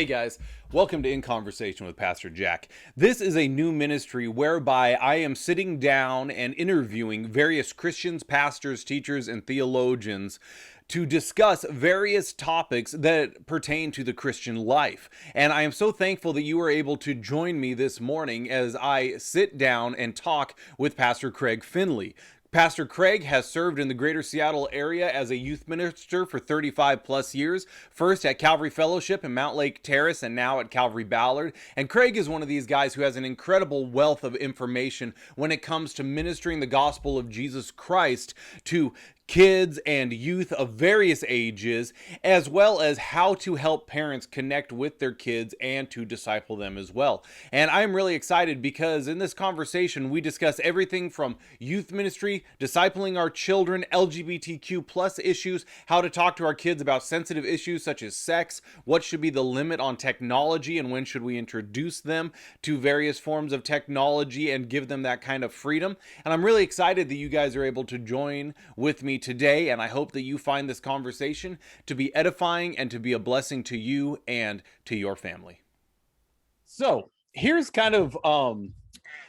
Hey guys, welcome to In Conversation with Pastor Jack. This is a new ministry whereby I am sitting down and interviewing various Christians, pastors, teachers, and theologians to discuss various topics that pertain to the Christian life. And I am so thankful that you were able to join me this morning as I sit down and talk with Pastor Craig Finley. Pastor Craig has served in the greater Seattle area as a youth minister for 35 plus years, first at Calvary Fellowship in Mount Lake Terrace and now at Calvary Ballard. And Craig is one of these guys who has an incredible wealth of information when it comes to ministering the gospel of Jesus Christ to kids and youth of various ages, as well as how to help parents connect with their kids and to disciple them as well. And I'm really excited because in this conversation, we discuss everything from youth ministry, discipling our children, LGBTQ plus issues, how to talk to our kids about sensitive issues such as sex, what should be the limit on technology and when should we introduce them to various forms of technology and give them that kind of freedom. And I'm really excited that you guys are able to join with me today, and I hope that you find this conversation to be edifying and to be a blessing to you and to your family. So here's kind of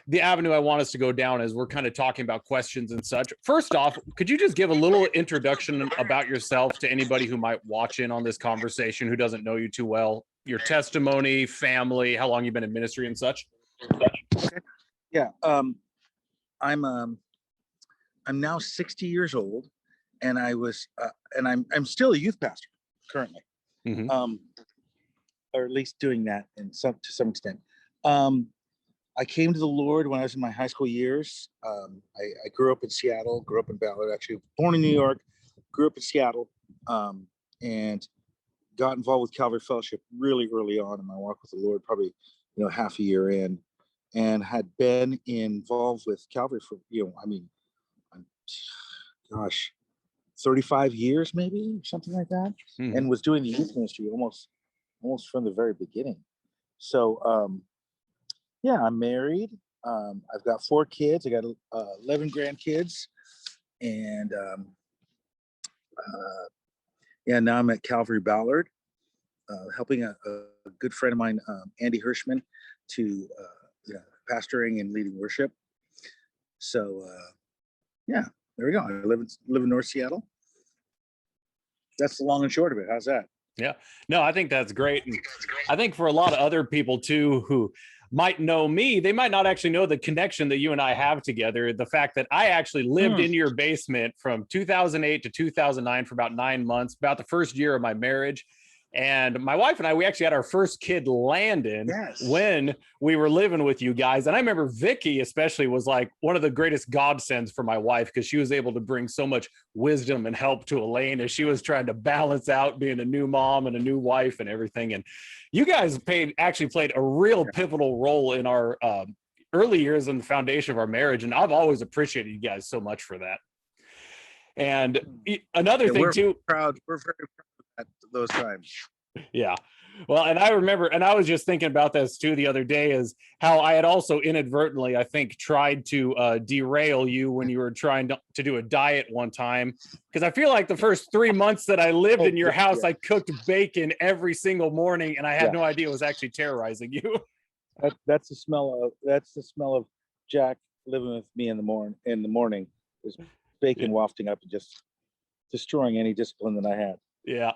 the avenue I want us to go down as we're kind of talking about questions and such. First off, could you just give a little introduction about yourself to anybody who might watch in on this conversation who doesn't know you too well? Your testimony, family, how long you've been in ministry and such? Okay. Yeah. I'm now 60 years old, and I'm still a youth pastor currently, or at least doing that to some extent. I came to the Lord when I was in my high school years. I grew up in Seattle, grew up in Ballard, actually born in New York, grew up in Seattle, and got involved with Calvary Fellowship really early on in my walk with the Lord, probably half a year in, and had been involved with Calvary for gosh, 35 years maybe, something like that, and was doing the youth ministry almost from the very beginning. So yeah, I'm married. I've got 4 kids. I got 11 grandkids, and now I'm at Calvary Ballard, helping a good friend of mine, Andy Hirschman, to pastoring and leading worship. So yeah, there we go. I live in North Seattle. That's the long and short of it. How's that? Yeah, no, I think that's great. And I think for a lot of other people too, who might know me, they might not actually know the connection that you and I have together. The fact that I actually lived in your basement from 2008 to 2009 for about 9 months, about the first year of my marriage. And my wife and I, we actually had our first kid, Landon, when we were living with you guys. And I remember Vickie especially was like one of the greatest godsends for my wife, because she was able to bring so much wisdom and help to Elaine as she was trying to balance out being a new mom and a new wife and everything. And you guys actually played a real pivotal role in our early years and the foundation of our marriage. And I've always appreciated you guys so much for that. And another thing we're too, proud. We're very proud at those times. Yeah. Well, and I remember, and I was just thinking about this too the other day, is how I had also inadvertently, I think, tried to derail you when you were trying to do a diet one time. Because I feel like the first 3 months that I lived in your house, I cooked bacon every single morning, and I had no idea it was actually terrorizing you. That's the smell of Jack living with me in the morning. Is bacon wafting up and just destroying any discipline that I had. Yeah.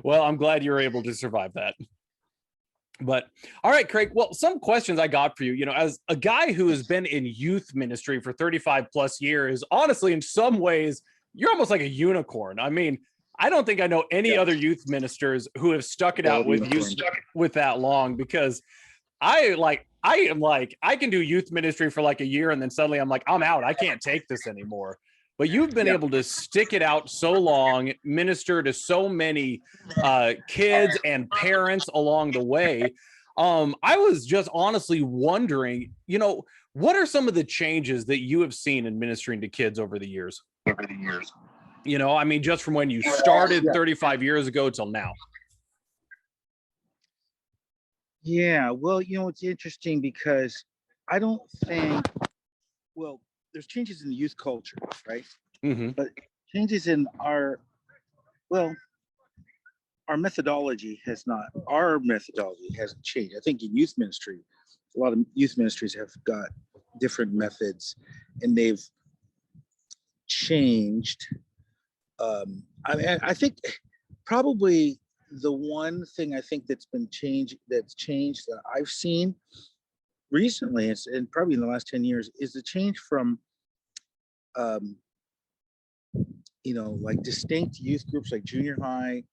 Well, I'm glad you were able to survive that. But all right, Craig, well, some questions I got for you, as a guy who has been in youth ministry for 35 plus years, honestly, in some ways, you're almost like a unicorn. I mean, I don't think I know any other youth ministers who have stuck it out with you with that long, because I can do youth ministry for like a year and then suddenly I'm like, I'm out. I can't take this anymore. But you've been able to stick it out so long, minister to so many kids and parents along the way. I was just honestly wondering, what are some of the changes that you have seen in ministering to kids over the years? I mean, just from when you started 35 years ago till now. Yeah, well, it's interesting because I don't think, there's changes in the youth culture, right? But changes in our our methodology hasn't changed. I think in youth ministry, a lot of youth ministries have got different methods, and they've changed. I think probably the one thing I think that's changed that I've seen recently, and probably in the last 10 years, is the change from like distinct youth groups like junior high,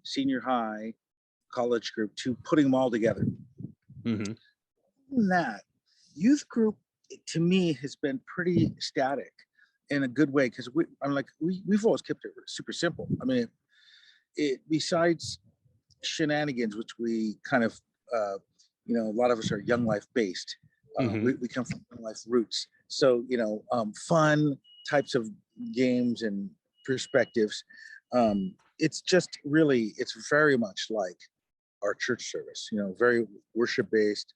senior high, college group, to putting them all together. Mm-hmm. That youth group, to me, has been pretty static in a good way, because we've always kept it super simple. I mean, besides shenanigans, which we kind of a lot of us are young life based. We come from young life roots, so fun types of games and perspectives. It's very much like our church service, very worship based,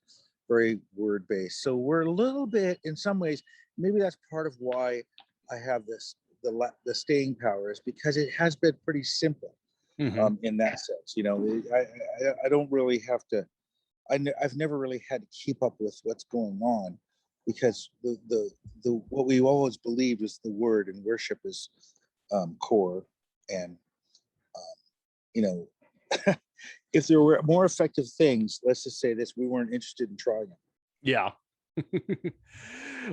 very word based. So we're a little bit, in some ways, maybe that's part of why I have the staying power, is because it has been pretty simple. In that sense, I don't really have to. I've never really had to keep up with what's going on, because the what we always believed is the word and worship is core, and if there were more effective things, let's just say this, we weren't interested in trying them. Yeah.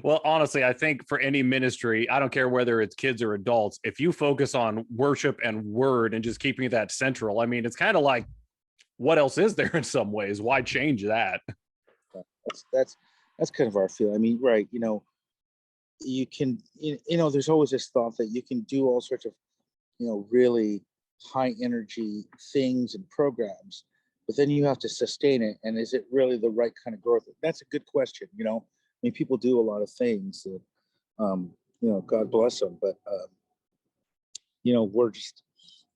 Well, honestly, I think for any ministry, I don't care whether it's kids or adults, if you focus on worship and word and just keeping that central, I mean, it's kind of like, what else is there in some ways? Why change that? That's kind of our feel. I mean, right. You can, there's always this thought that you can do all sorts of, really high energy things and programs, but then you have to sustain it. And is it really the right kind of growth? That's a good question. I mean, people do a lot of things that, God bless them, but, we're just,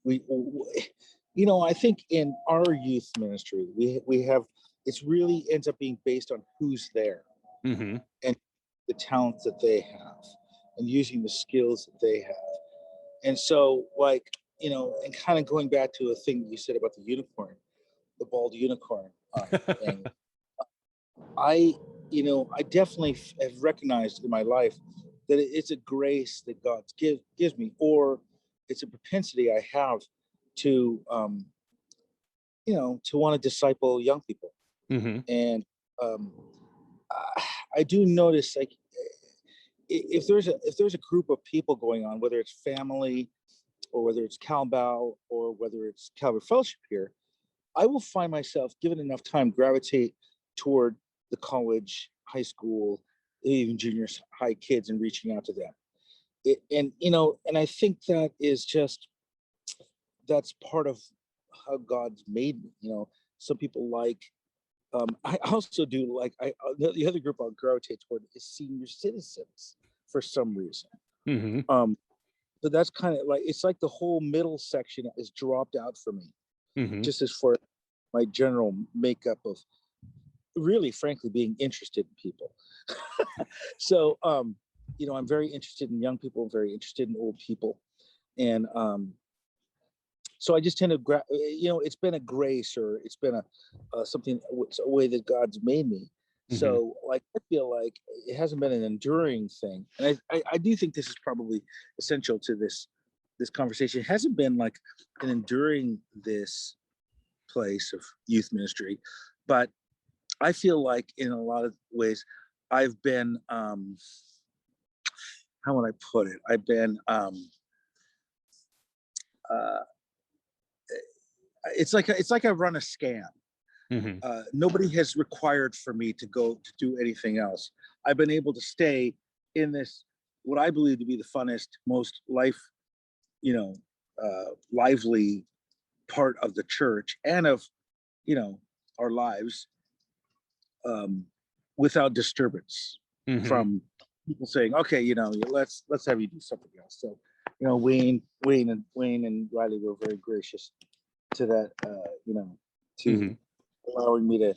I think in our youth ministry, we have, it's really ends up being based on who's there and the talents that they have and using the skills that they have. And so, and kind of going back to a thing that you said about the unicorn, the bald unicorn thing, I definitely have recognized in my life that it's a grace that God gives me, or it's a propensity I have to, to want to disciple young people. And I do notice, like, if there's a group of people going on, whether it's family or whether it's Calbow or whether it's Calvary Fellowship here, I will find myself, given enough time, gravitate toward the college, high school, even junior high kids, and reaching out to them. And I think that is that's part of how God's made me. Some people I also do the other group I'll gravitate toward is senior citizens for some reason. So that's kind of like, it's like the whole middle section is dropped out for me, just as for my general makeup of really, frankly, being interested in people. So, I'm very interested in young people, very interested in old people. And so I just tend to, it's been a grace, or it's been something, a way that God's made me. So I feel like it hasn't been an enduring thing. And I do think this is probably essential to this conversation. It hasn't been like an enduring this place of youth ministry, but I feel like in a lot of ways I've been, how would I put it? I've been, it's like I run a scam. Nobody has required for me to go to do anything else. I've been able to stay in this, what I believe to be the funnest, most lively part of the church and of, our lives, without disturbance from people saying, okay, let's have you do something else. So, Wayne and Riley were very gracious to that, to allowing me to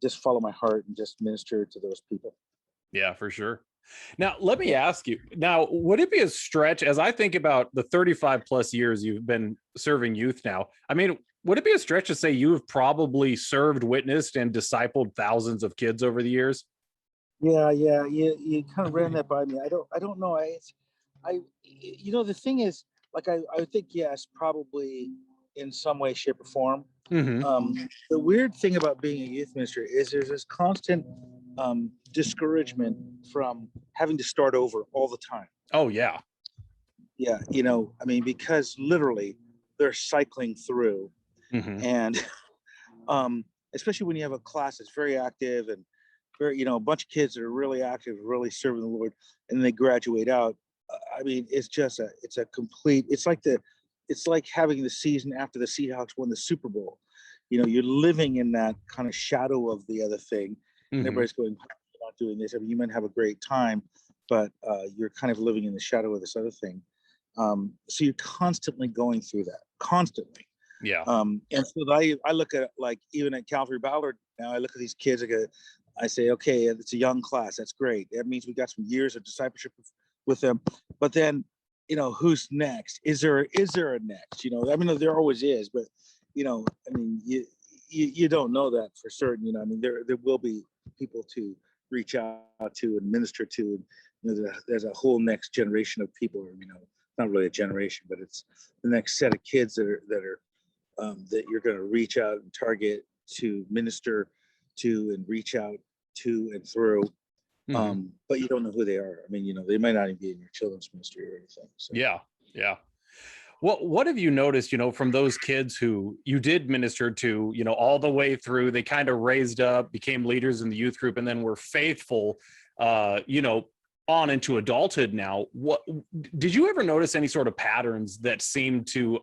just follow my heart and just minister to those people. Yeah, for sure. Now, let me ask you, would it be a stretch, as I think about the 35 plus years you've been serving youth now? I mean, Would it be a stretch to say you have probably served, witnessed, and discipled thousands of kids over the years? Yeah, yeah, you kind of ran that by me. I don't know. The thing is, like, I would think yes, probably in some way, shape, or form. Mm-hmm. The weird thing about being a youth minister is there's this constant discouragement from having to start over all the time. Oh yeah. Yeah, I mean, because literally they're cycling through, Mm-hmm. and especially when you have a class that's very active and very, a bunch of kids that are really active, really serving the Lord, and then they graduate out. I mean, it's a complete. It's like having the season after the Seahawks won the Super Bowl. You're living in that kind of shadow of the other thing, and Mm-hmm. everybody's going, "You're not doing this." I mean, you might have a great time, but you're kind of living in the shadow of this other thing. So you're constantly going through that, constantly. Yeah. And so I look at, like, even at Calvary Ballard now, I look at these kids. I say, okay, it's a young class. That's great. That means we got some years of discipleship with them. But then, who's next? Is there a next? I mean, there always is, but I mean, you don't know that for certain. I mean, there will be people to reach out to and minister to, and there's a whole next generation of people. Not really a generation, but it's the next set of kids that are that you're going to reach out and target to minister to and reach out to and through. Mm-hmm. But you don't know who they are. I mean, they might not even be in your children's ministry or anything. So. Yeah. Yeah. What have you noticed, from those kids who you did minister to, all the way through, they kind of raised up, became leaders in the youth group, and then were faithful, on into adulthood now. What did you ever notice any sort of patterns that seemed to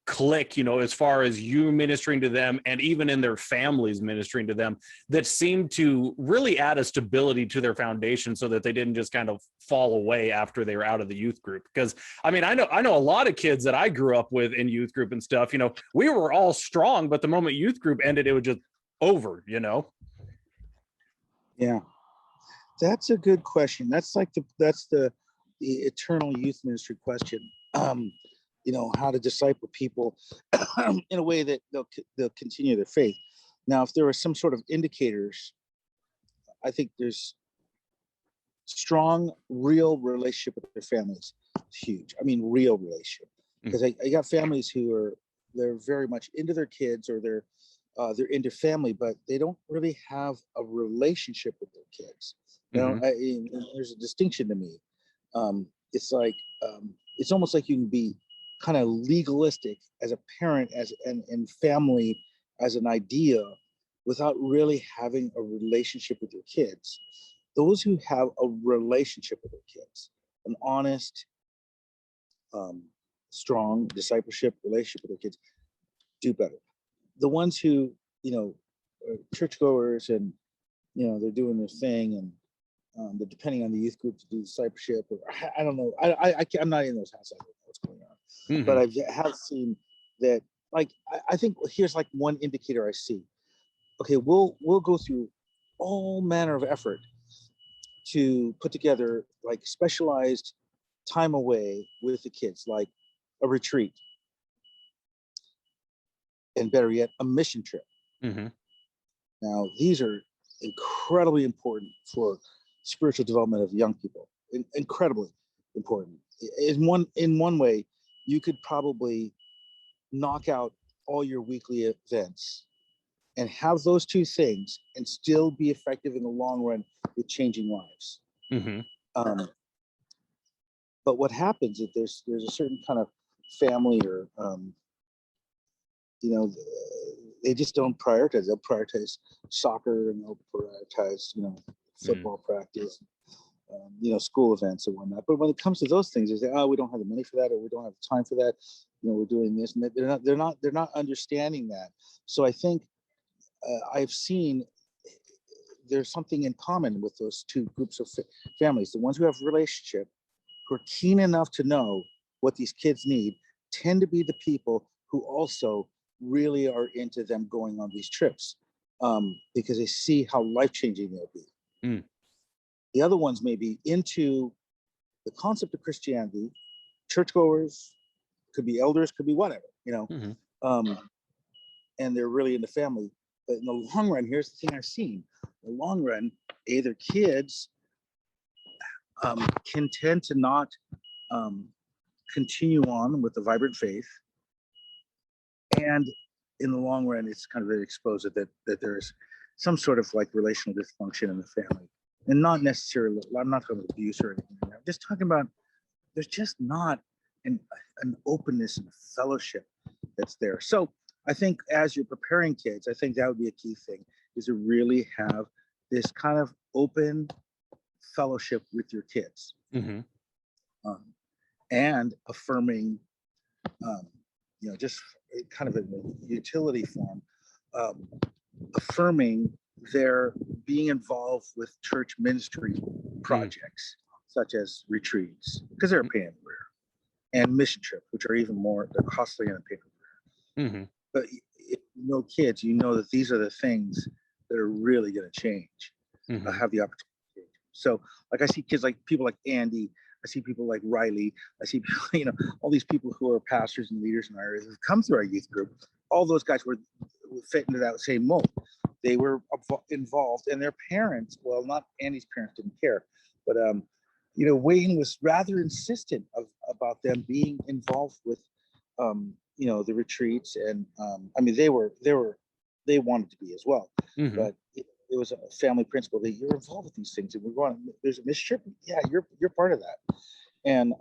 click, as far as you ministering to them and even in their families ministering to them, that seemed to really add a stability to their foundation so that they didn't just kind of fall away after they were out of the youth group? Because I mean, I know a lot of kids that I grew up with in youth group and stuff, we were all strong, but the moment youth group ended, it was just over. Yeah. That's a good question. That's like the eternal youth ministry question. How to disciple people in a way that they'll continue their faith. Now, if there are some sort of indicators, I think there's strong, real relationship with their families. It's huge. I mean, real relationship. Because I got families they're very much into their kids, or they're into family, but they don't really have a relationship with their kids. There's a distinction to me. It's like it's almost like you can be kind of legalistic as a parent, and family as an idea, without really having a relationship with your kids. Those who have a relationship with their kids, an honest, strong discipleship relationship with their kids, do better. The ones who, are churchgoers, and they're doing their thing, and they're depending on the youth group to do discipleship, or I don't know. I'm not in those houses. I don't know what's going on, but I have seen that. Like, I think here's like one indicator I see. Okay, we'll go through all manner of effort to put together like specialized time away with the kids, like a retreat, and better yet, a mission trip. Now, these are incredibly important for spiritual development of young people. Incredibly important. In one way, you could probably knock out all your weekly events and have those two things and still be effective in the long run with changing lives. But what happens is there's a certain kind of family, or they just don't prioritize. They'll prioritize soccer, and they'll prioritize football practice, school events and whatnot. But when it comes to those things, they say, "Oh, we don't have the money for that, or we don't have the time for that. We're doing this," and they're not understanding that. So I think I've seen there's something in common with those two groups of families. The ones who have relationship, who are keen enough to know what these kids need, tend to be the people who also really are into them going on these trips, because they see how life-changing they'll be. The other ones may be into the concept of Christianity, churchgoers, could be elders, could be whatever, and they're really in the family. But in the long run, here's the thing I've seen. In the long run, either kids can tend to not continue on with the vibrant faith, and in the long run, it's kind of very exposed that there's some sort of like relational dysfunction in the family, and not necessarily. I'm not talking about abuse or anything. I'm just talking about there's just not an openness and fellowship that's there. So I think as you're preparing kids, I think that would be a key thing, is to really have this kind of open fellowship with your kids, and affirming, just kind of in a utility form, affirming their being involved with church ministry projects, such as retreats, because they're a pain in the rear, and mission trips, which are even more, they're costly and a pain in the rear. But if you know kids, you know that these are the things that are really going to change, have the opportunity to change. So like I see kids like people like Andy, I see people like Riley, I see people, all these people who are pastors and leaders in our area who've come through our youth group. All those guys were fit into that same mold. They were involved, and their parents, well, not Andy's parents didn't care, but Wayne was rather insistent about them being involved with the retreats, and they wanted to be as well, but it was a family principle that you're involved with these things, and we're going, there's a mission, yeah, you're part of that. And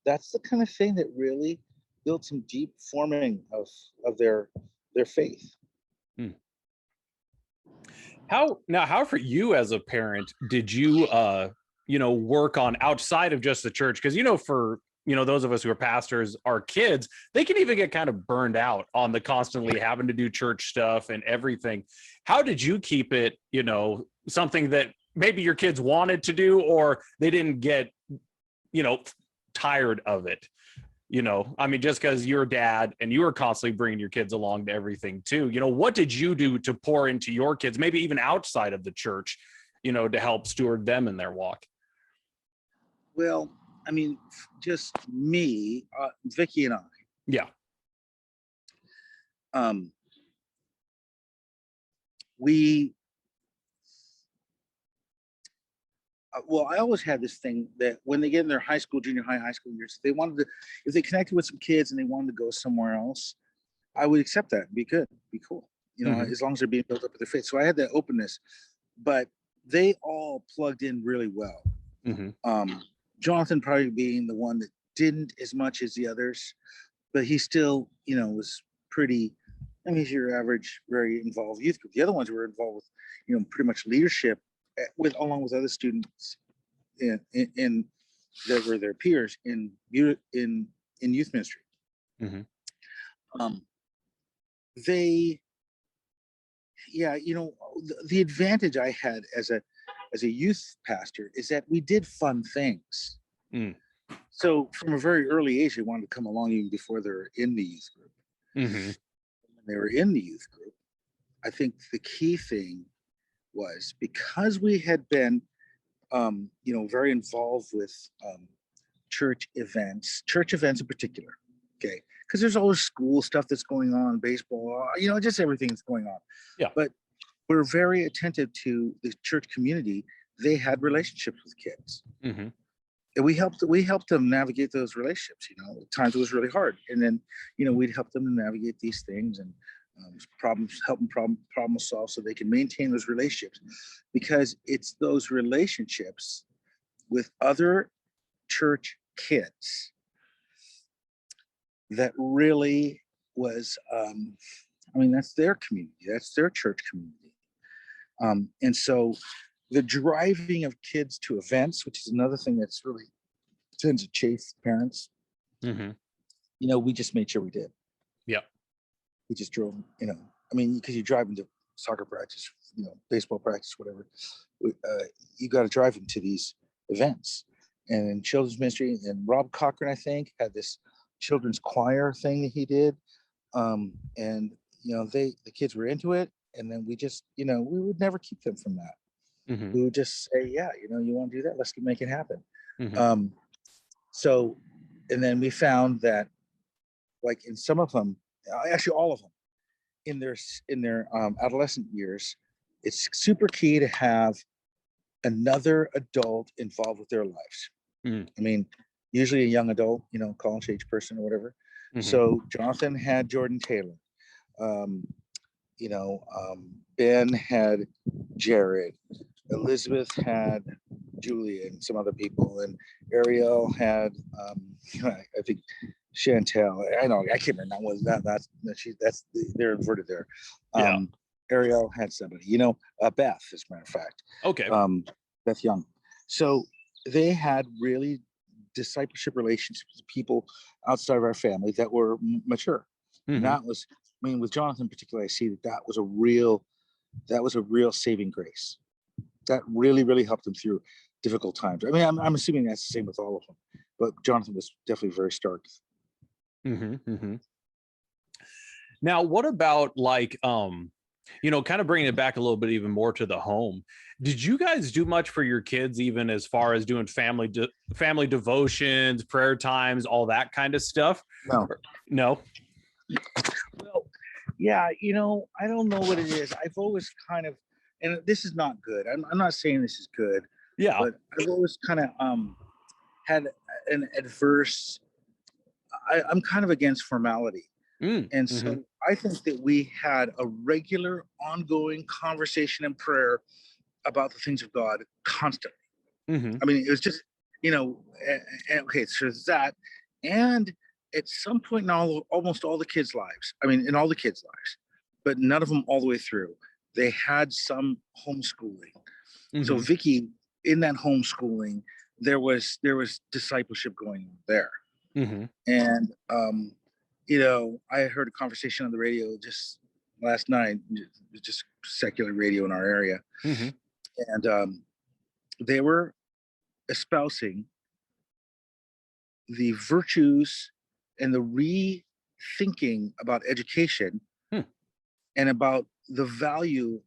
that's the kind of thing that really built some deep forming of their faith. How for you as a parent did you work on outside of just the church? Because for those of us who are pastors, our kids, they can even get kind of burned out on the constantly having to do church stuff and everything. How did you keep it, something that maybe your kids wanted to do, or they didn't get, tired of it? Just because you're a dad and you were constantly bringing your kids along to everything too, what did you do to pour into your kids, maybe even outside of the church, to help steward them in their walk? Well, just me, Vickie and I. Yeah. I always had this thing that when they get in their high school, junior high, high school years, they wanted to, if they connected with some kids and they wanted to go somewhere else, I would accept that. Be good, be cool, as long as they're being built up with their faith. So I had that openness, but they all plugged in really well. Jonathan probably being the one that didn't as much as the others, but he still, was pretty, he's your average, very involved youth group. The other ones were involved with, pretty much leadership along with other students in that were their peers in youth ministry. The advantage I had as a youth pastor is that we did fun things. So from a very early age, they wanted to come along even before they were in the youth group. When they were in the youth group, I think the key thing was, because we had been, very involved with church events in particular, okay? Because there's always school stuff that's going on, baseball, just everything that's going on. Yeah. But we're very attentive to the church community. They had relationships with kids. And we helped them navigate those relationships. At times it was really hard. And then, we'd help them to navigate these things and help them problem solve so they can maintain those relationships, because it's those relationships with other church kids that really was, that's their community, that's their church community. And so the driving of kids to events, which is another thing that's really tends to chafe parents, we just made sure we did. Yeah. We just drove, because you drive into soccer practice, baseball practice, whatever. You got to drive into these events. And in children's ministry, and Rob Cochran, I think, had this children's choir thing that he did. And the kids were into it. And then we just, we would never keep them from that. We would just say, yeah, you want to do that? Let's make it happen. So, and then we found that, like in some of them, actually all of them, in their adolescent years, it's super key to have another adult involved with their lives. Mm. I mean, usually a young adult, college age person or whatever. Mm-hmm. So Jonathan had Jordan Taylor. Um, Ben had Jared. Elizabeth had Julia and some other people, and Ariel had, I think, Chantel. I know I can't remember that. That's they're inverted there. Yeah. Ariel had somebody, Beth, as a matter of fact. Okay. Beth Young. So they had really discipleship relationships with people outside of our family that were mature. Mm-hmm. And that was, with Jonathan in particular, I see that was a real saving grace. That really, really helped him through difficult times. I mean, I'm assuming that's the same with all of them, but Jonathan was definitely very stark. Mm-hmm. Mm-hmm. Now, what about kind of bringing it back a little bit even more to the home? Did you guys do much for your kids, even as far as doing family devotions, prayer times, all that kind of stuff? No. Well, yeah, I don't know what it is. I've always kind of, and this is not good. I'm not saying this is good. Yeah. But I've always kind of had an adverse. I'm kind of against formality. And so I think that we had a regular, ongoing conversation and prayer about the things of God constantly. I mean, it was just, okay, so there's that. And at some point in almost all the kids' lives, in all the kids' lives, but none of them all the way through, they had some homeschooling. So Vickie, in that homeschooling, there was discipleship going on there. And, I heard a conversation on the radio just last night, just secular radio in our area. And they were espousing the virtues and the rethinking about education and about the value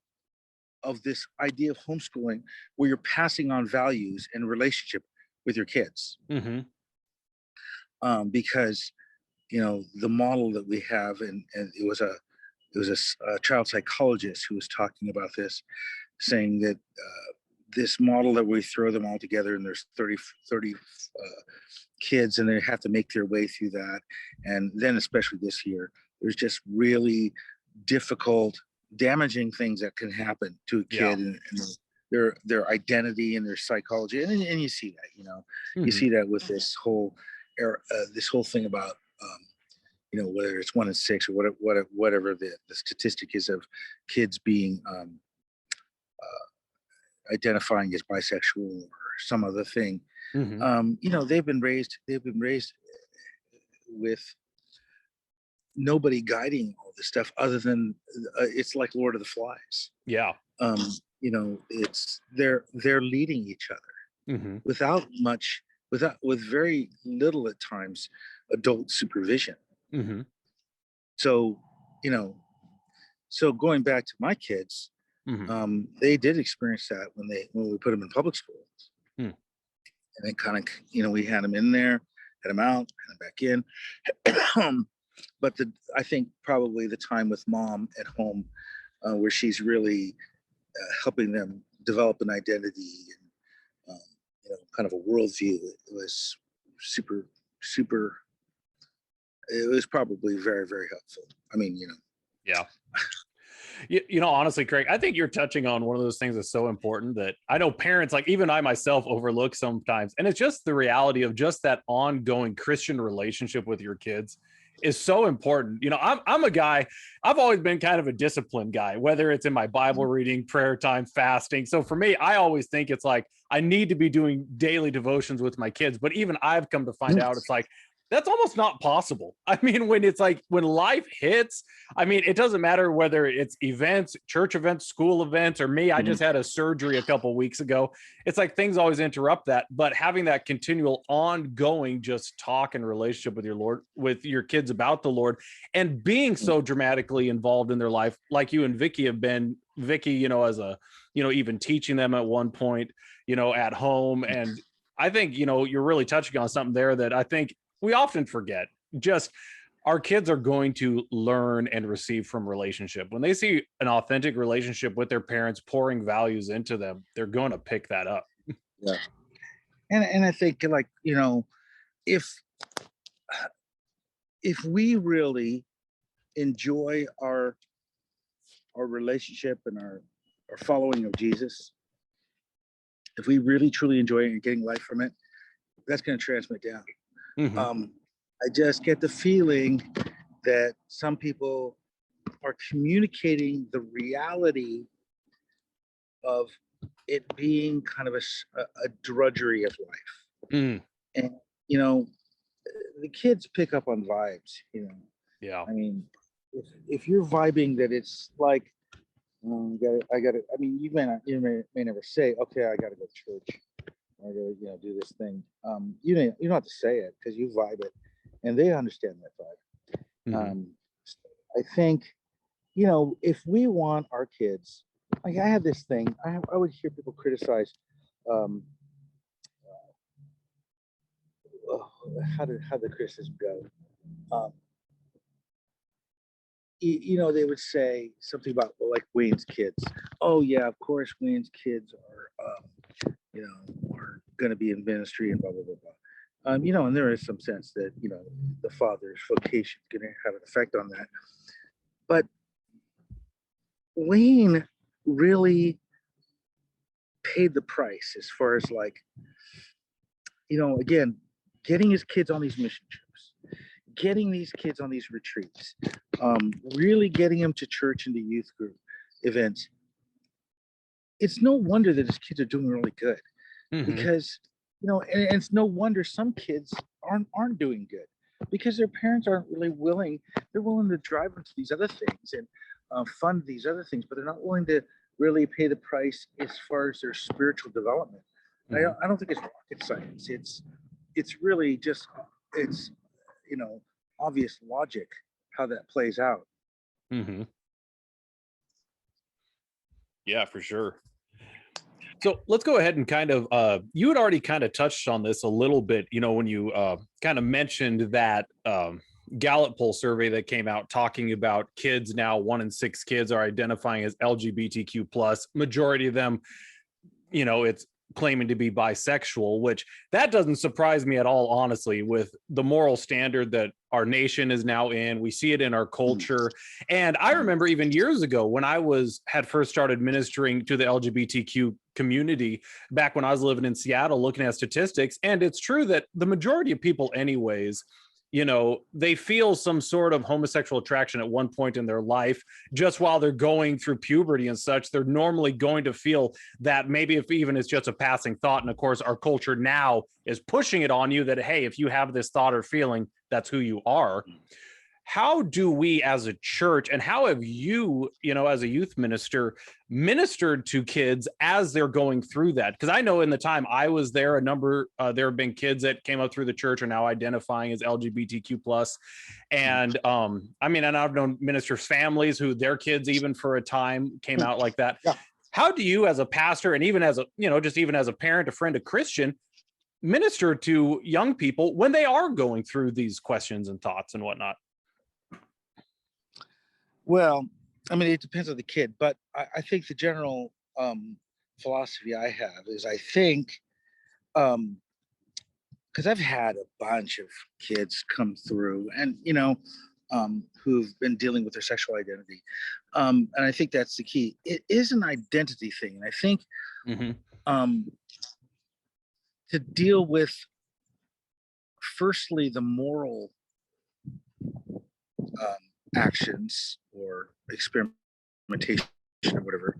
of this idea of homeschooling, where you're passing on values and relationship with your kids. Because the model that we have, and it was a child psychologist who was talking about this, saying that this model that we throw them all together and there's 30 kids and they have to make their way through that, and then especially this year, there's just really difficult, damaging things that can happen to a kid and their identity and their psychology, and you see that, you see that with this whole thing about whether it's 1 in 6 or whatever the statistic is of kids being identifying as bisexual or some other thing. They've been raised with nobody guiding all this stuff other than it's like Lord of the Flies. Yeah. It's they're leading each other with very little at times adult supervision. So going back to my kids, they did experience that when we put them in public schools. And then kind of, we had them in there, had them out, had them back in. But I think probably the time with mom at home, where she's really helping them develop an identity and kind of a worldview, it was super. It was probably very, very helpful. Yeah. Honestly, Craig, I think you're touching on one of those things that's so important that I know parents, like even I myself, overlook sometimes. And it's just the reality of just that ongoing Christian relationship with your kids is so important. I'm a guy, I've always been kind of a disciplined guy, whether it's in my Bible reading, prayer time, fasting. So for me, I always think it's like, I need to be doing daily devotions with my kids. But even I've come to find out it's like, that's almost not possible. When it's like, when life hits, it doesn't matter whether it's events, church events, school events, or me. I just had a surgery a couple of weeks ago. It's like things always interrupt that, but having that continual ongoing just talk and relationship with your kids about the Lord, and being so dramatically involved in their life, like you and Vickie have been. Vickie, as a, even teaching them at one point, at home. And I think, you're really touching on something there that I think we often forget. Just our kids are going to learn and receive from relationship. When they see an authentic relationship with their parents pouring values into them, they're going to pick that up. Yeah. And I think, like, if we really enjoy our relationship and our following of Jesus, if we really truly enjoy it and getting life from it, that's going to transmit down. Mm-hmm. I just get the feeling that some people are communicating the reality of it being kind of a drudgery of life. Mm. And, the kids pick up on vibes, Yeah. I mean, if you're vibing that it's like, I got to, I mean, you may never say, okay, I got to go to church. I got to, do this thing. You don't have to say it because you vibe it and they understand that vibe. Mm-hmm. I think, if we want our kids, like I had this thing, I would hear people criticize, um, how did the criticism go? Um, they would say something about, well, like Wayne's kids. Oh yeah, of course Wayne's kids are going to be in ministry and blah blah blah blah. And there is some sense that the father's vocation is going to have an effect on that. But Wayne really paid the price as far as, like, again, getting his kids on these mission trips, getting these kids on these retreats, really getting them to church and to youth group events. It's no wonder that his kids are doing really good, Mm-hmm. because, and it's no wonder some kids aren't doing good because their parents aren't really willing. They're willing to drive them to these other things and fund these other things, but they're not willing to really pay the price as far as their spiritual development. Mm-hmm. I don't think it's rocket science. It's really just, it's obvious logic how that plays out. Mm-hmm. Yeah, for sure. So let's go ahead and kind of, you had already kind of touched on this a little bit, when you kind of mentioned that Gallup poll survey that came out talking about kids now, 1 in 6 kids are identifying as LGBTQ plus. Majority of them, it's claiming to be bisexual, which that doesn't surprise me at all, honestly, with the moral standard that our nation is now in. We see it in our culture. And I remember even years ago when I had first started ministering to the LGBTQ community back when I was living in Seattle, looking at statistics. And it's true that the majority of people anyways, they feel some sort of homosexual attraction at one point in their life, just while they're going through puberty and such. They're normally going to feel that, maybe if even it's just a passing thought. And of course, our culture now is pushing it on you that, hey, if you have this thought or feeling, that's who you are. How do we as a church, and how have you, as a youth minister, ministered to kids as they're going through that? Because I know in the time I was there, there have been kids that came up through the church are now identifying as LGBTQ plus. And and I've known ministers' families who their kids even for a time came out like that. Yeah. How do you as a pastor, and even as a, just even as a parent, a friend, a Christian, minister to young people when they are going through these questions and thoughts and whatnot? Well, it depends on the kid, but I think the general philosophy I have is, I think, because I've had a bunch of kids come through and, who've been dealing with their sexual identity. And I think that's the key. It is an identity thing. And I think to deal with, firstly, the moral actions or experimentation or whatever,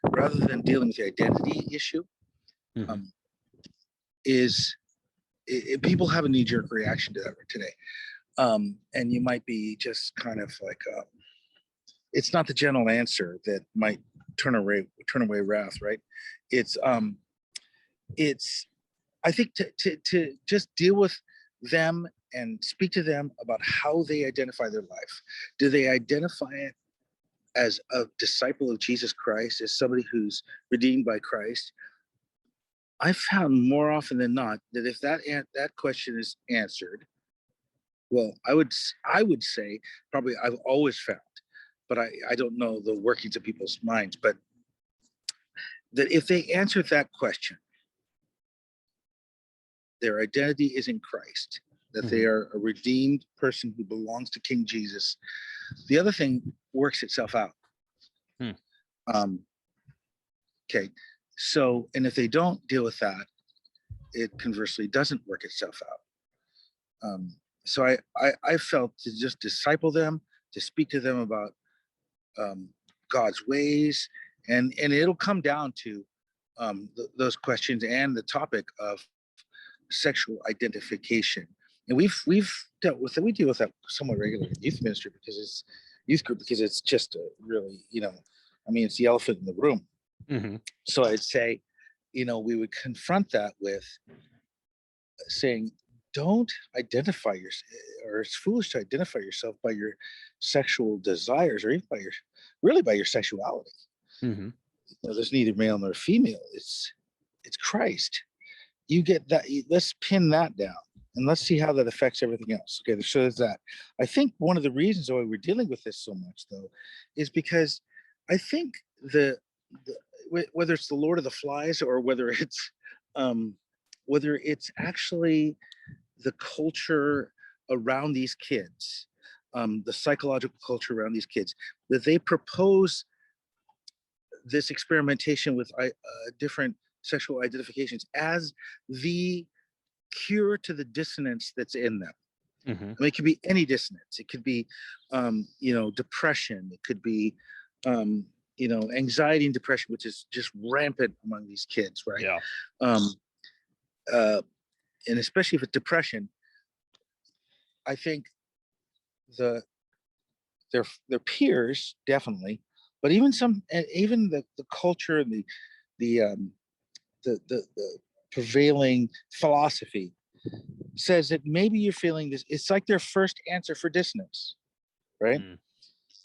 rather than dealing with the identity issue, people have a knee-jerk reaction to that today. And you might be just kind of like, it's not the gentle answer that might turn away wrath, right? It's I think to just deal with them and speak to them about how they identify their life. Do they identify it as a disciple of Jesus Christ, as somebody who's redeemed by Christ? I found more often than not that if that question is answered, Well, I would say probably I've always found, but I don't know the workings of people's minds, but that if they answer that question, their identity is in Christ, that they Hmm. are a redeemed person who belongs to King Jesus. The other thing works itself out. Hmm. Um, okay. So, and if they don't deal with that, it conversely doesn't work itself out. So I felt to just disciple them, to speak to them about um, God's ways, and it'll come down to those questions and the topic of sexual identification. And we've dealt with it. We deal with that somewhat regularly in youth ministry because it's youth group because it's just a really, I mean, it's the elephant in the room. Hmm. So I'd say, we would confront that with saying, don't identify your, or it's foolish to identify yourself by your sexual desires or even by your, really by your sexuality. Hmm. There's neither male nor female. It's Christ. You get that. Let's pin that down and let's see how that affects everything else. Okay, so there's that. I think one of the reasons why we're dealing with this so much, though, is because I think the whether it's the Lord of the Flies or um, whether it's actually the culture around these kids, the psychological culture around these kids, that they propose this experimentation with different sexual identifications as the cure to the dissonance that's in them. Hmm. I mean, it could be any dissonance. It could be, depression. It could be, anxiety and depression, which is just rampant among these kids, right? Yeah. Um, uh, and especially if it's depression, I think the their peers definitely, but even even the culture and the prevailing philosophy says that maybe you're feeling this. It's like their first answer for dissonance, right? Mm.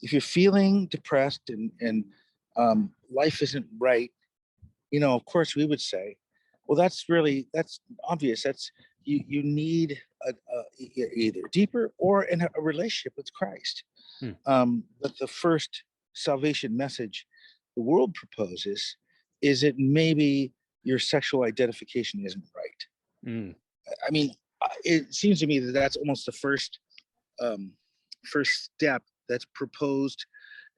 If you're feeling depressed and life isn't right, of course we would say, well, that's obvious. That's you need either deeper or in a relationship with Christ. Mm. But the first salvation message the world proposes is that maybe your sexual identification isn't right. Mm. I mean, it seems to me that that's almost the um, first step that's proposed,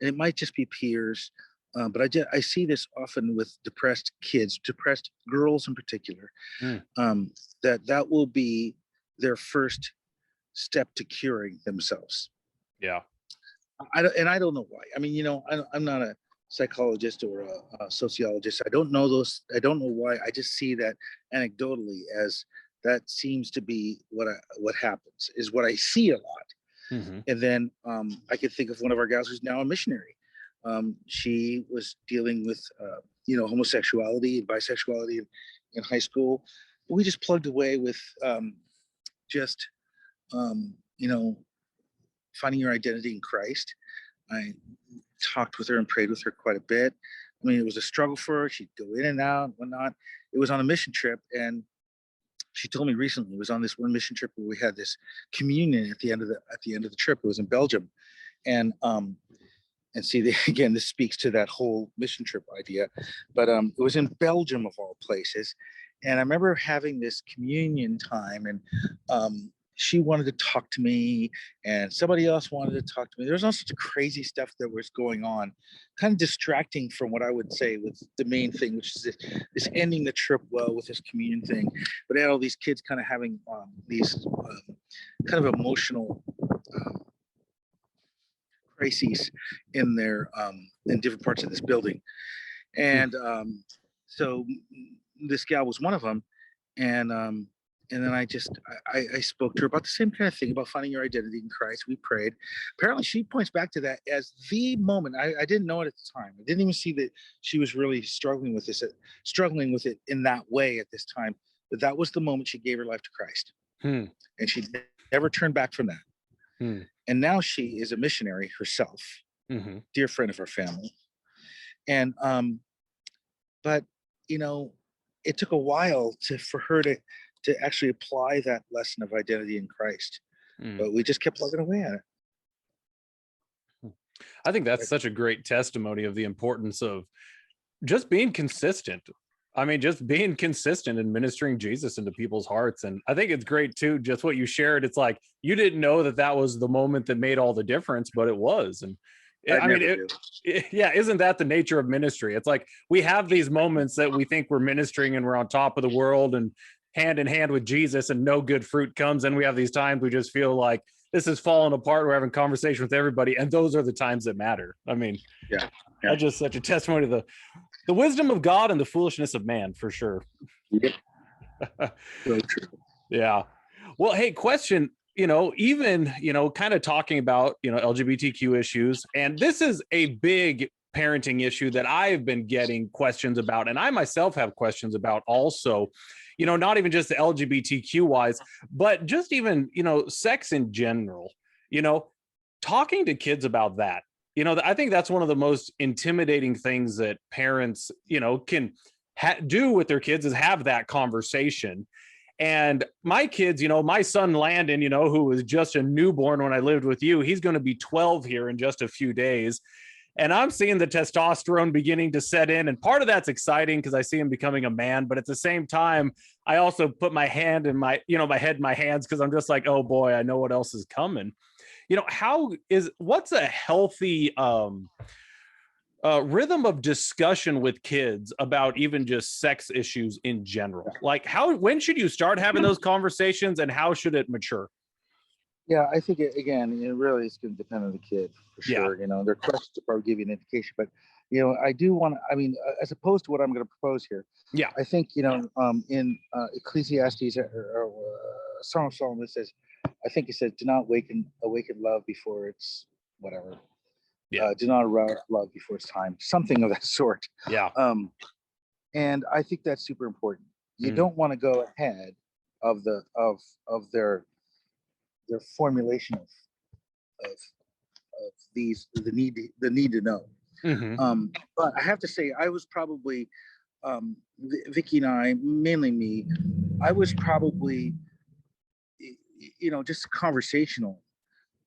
and it might just be peers. But I see this often with depressed kids, depressed girls in particular. Mm. Um, that will be their first step to curing themselves. Yeah. I don't know why. I mean, I'm not a psychologist or a sociologist. I don't know those. I don't know why. I just see that anecdotally as that seems to be what happens is what I see a lot. Hmm. And then I could think of one of our gals who's now a missionary. She was dealing with homosexuality and bisexuality in high school. We just plugged away with just um, you know finding your identity in Christ. I talked with her and prayed with her quite a bit. I mean, it was a struggle for her. She'd go in and out, and whatnot. It was on a mission trip, and she told me recently it was on this one mission trip where we had this communion at the end of the trip. It was in Belgium, and see, again, this speaks to that whole mission trip idea. But it was in Belgium of all places, and I remember having this communion time, and she wanted to talk to me, and somebody else wanted to talk to me. There was all sorts of crazy stuff that was going on, kind of distracting from what I would say was the main thing, which is this ending the trip well with this communion thing. But I had all these kids kind of having these kind of emotional crises in different parts of this building, Mm. and so this gal was one of them, and and then I spoke to her about the same kind of thing about finding your identity in Christ. We prayed. Apparently, she points back to that as the moment. I didn't know it at the time. I didn't even see that she was really struggling with it in that way at this time. But that was the moment she gave her life to Christ, Mm. and she never turned back from that. Mm. And now she is a missionary herself, Hmm. dear friend of our family. And but it took a while for her to actually apply that lesson of identity in Christ. Mm. but we just kept plugging away at it. I think that's such a great testimony of the importance of just being consistent. I mean, just being consistent and ministering Jesus into people's hearts. And I think it's great too, just what you shared. It's like you didn't know that that was the moment that made all the difference, but it was. And I never do. yeah, isn't that the nature of ministry? It's like we have these moments that we think we're ministering and we're on top of the world and hand in hand with Jesus, and no good fruit comes. And we have these times we just feel like this is falling apart. We're having conversation with everybody, and those are the times that matter. I mean, Yeah. that's just such a testimony to the wisdom of God and the foolishness of man, for sure. Yep. So true. Yeah. Well, hey, question, even, kind of talking about, LGBTQ issues, and this is a big parenting issue that I've been getting questions about, and I myself have questions about also, not even just the LGBTQ wise, but just even, sex in general, talking to kids about that. I think that's one of the most intimidating things that parents, can do with their kids is have that conversation. And my kids, my son Landon, who was just a newborn when I lived with you, he's going to be 12 here in just a few days. And I'm seeing the testosterone beginning to set in. And part of that's exciting because I see him becoming a man. But at the same time, I also put my hand in my head in my hands because I'm just like, oh boy, I know what else is coming. What's a healthy rhythm of discussion with kids about even just sex issues in general? Like when should you start having those conversations and how should it mature? Yeah, I think it really is going to depend on the kid for sure. Yeah. Their questions will probably give you an indication, but I do want to. I mean, as opposed to what I'm going to propose here. Yeah. I think in Ecclesiastes or Song of Solomon it says, I think it says, "Do not awaken love before it's whatever." Yeah. Do not arouse love before it's time. Something of that sort. Yeah. And I think that's super important. You don't want to go ahead of their formulation of the need to know. But I have to say, I was probably Vickie and I, mainly me, I was probably just conversational,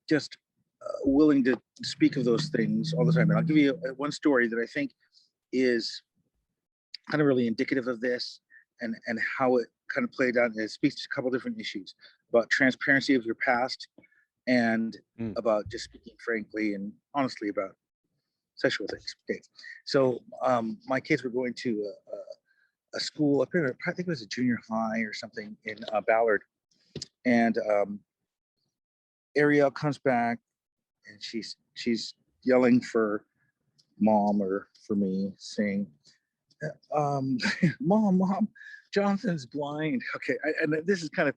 just willing to speak of those things all the time. And I'll give you one story that I think is kind of really indicative of this and how it kind of played out. And it speaks to a couple different issues about transparency of your past and about just speaking frankly and honestly about sexual things. Okay, so my kids were going to a school up here, I think it was a junior high or something in Ballard, and Ariel comes back and she's yelling for mom or for me, saying, mom, Jonathan's blind. Okay, and this is kind of,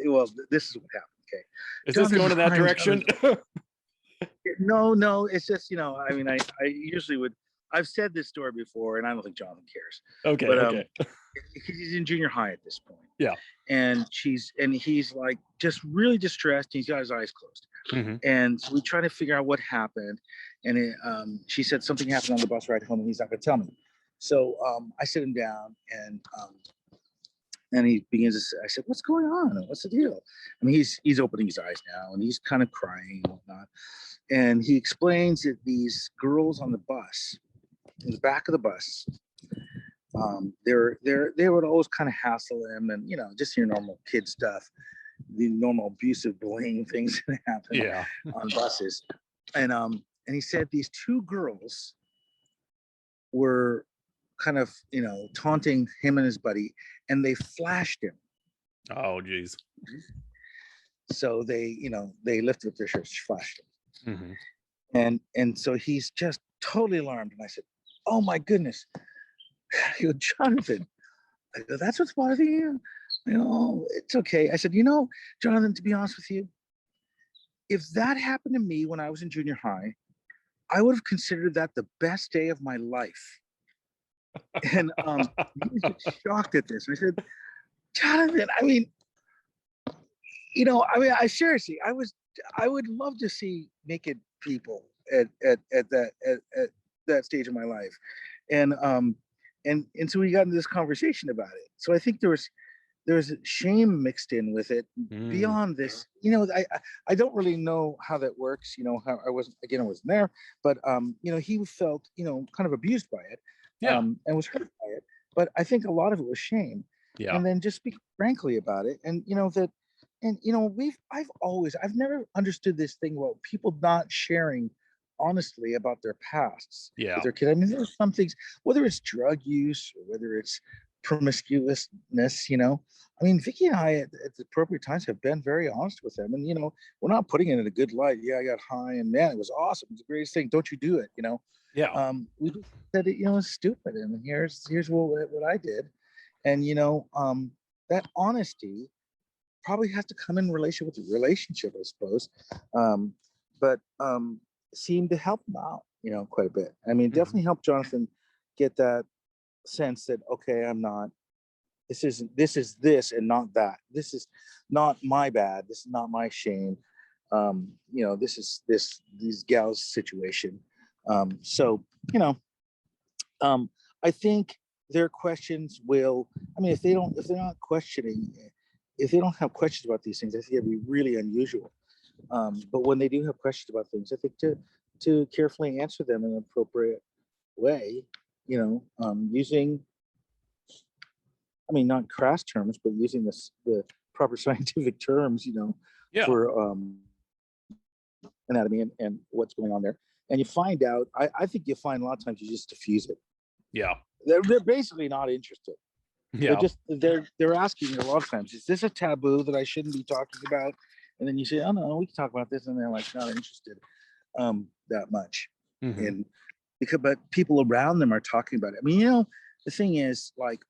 well, this is what happened. Okay, is this going in that direction? No, it's just, I mean, I usually would. I've said this story before, and I don't think Jonathan cares. Okay, but okay. He's in junior high at this point. Yeah, and he's like just really distressed. He's got his eyes closed, and so we try to figure out what happened. And she said something happened on the bus ride home, and he's not going to tell me. So I sit him down, and he begins to say, I said, "What's going on? What's the deal?" I mean, he's opening his eyes now, and he's kind of crying and whatnot. And he explains that these girls on the bus, in the back of the bus, they would always kind of hassle him, and just your normal kid stuff, the normal abusive bullying things that happen on buses. And he said these two girls were kind of taunting him and his buddy, and they flashed him. Oh geez. So they lifted up their shirts, flashed him. And so he's just totally alarmed. And I said, "Oh my goodness." I go, "Jonathan," I go, "that's what's bothering you?" It's okay. I said, Jonathan, to be honest with you, if that happened to me when I was in junior high, I would have considered that the best day of my life. And he was shocked at this. And I said, "Jonathan, I mean, I seriously, I would love to see naked people at that stage of my life." And so we got into this conversation about it. So I think there was there's shame mixed in with it Mm. beyond this. I don't really know how that works. How I wasn't there, but he felt kind of abused by it, Yeah. and was hurt by it. But I think a lot of it was shame, Yeah. and then just speak frankly about it, and that, and I've never understood this thing about people not sharing honestly about their pasts with Yeah. their kid. I mean, there's some things, whether it's drug use or whether it's promiscuousness. I mean, Vickie and I at the appropriate times have been very honest with them, and we're not putting it in a good light. Yeah, I got high, and man, it was awesome. It's the greatest thing. Don't you do it? Yeah. We just said it. It's stupid, and here's what I did, and that honesty probably has to come in relation with the relationship, I suppose. But seemed to help him out, quite a bit. I mean, Mhm. definitely helped Jonathan get that sense that, okay, I'm not, this is this and not that. This is not my bad. This is not my shame. This is these gals' situation. So, I think their questions will, I mean, if they're not questioning, if they don't have questions about these things, I think it'd be really unusual. But when they do have questions about things, I think to carefully answer them in an appropriate way, using, I mean, not crass terms, but using the proper scientific terms, Yeah. for anatomy and what's going on there. And you find out, I think you find a lot of times you just diffuse it. Yeah. They're basically not interested. They're Yeah. just they're asking a lot of times, is this a taboo that I shouldn't be talking about? And then you say, oh no, we can talk about this, and they're like not interested that much. Hmm. And but people around them are talking about it. I mean, the thing is, like,